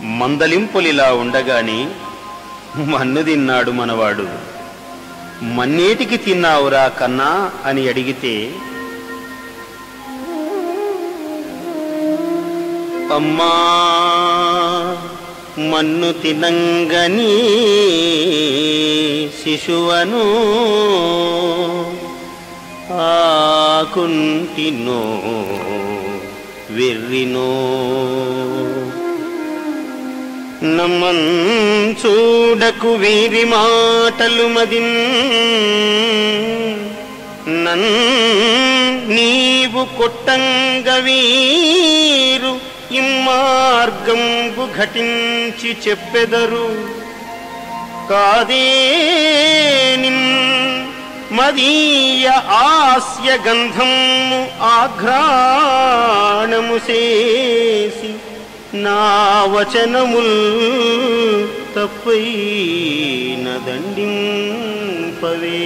మందలింపులిలా ఉండగాని మన్ను తిన్నాడు మనవాడు. మన్నేటికి తిన్నావురా కన్నా అని అడిగితే, అమ్మా మన్ను తినంగని శిశువను ఆకుంటినో వెర్రినో, నమ్మన్ చూడకు వీరి మాటలు మదిన్, నన్ నీవు కొట్టంగ వీరు ఇమ్మార్గంబు ఘటించి చెప్పెదరు. కాదే నిన్ మదీయ ఆస్య గంధము ఆఘ్రాణము చేసి, నా వచనముల్ తప్పైన దండింపవే.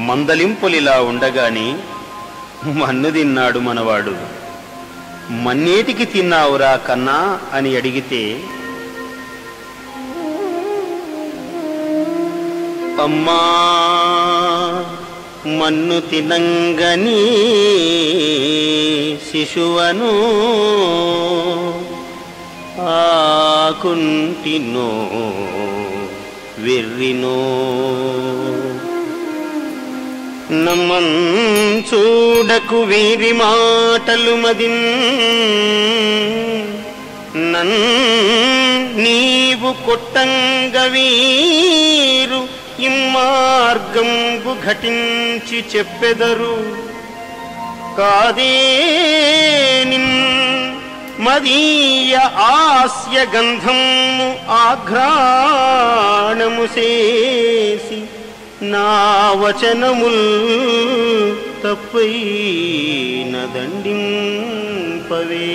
మందలింపులిలా ఉండగాని మన్ను తిన్నాడు మనవాడు. మన్నేటికి తిన్నావురా కన్నా అని అడిగితే, అమ్మా మన్ను తినంగని శిశువను ఆకుంటినో వెర్రినో, నమ్మన్ చూడకు వీరి మాటలు మదిన్, నన్ నీవు కొట్టంగ వీరు ఇమ్మార్గంబు ఘటించి చెప్పెదరు. కాదే నిన్ మదీయ ఆస్య గంధము ఆఘ్రాణము చేసి, నా వచనముల్ తప్పైన దండింపవే.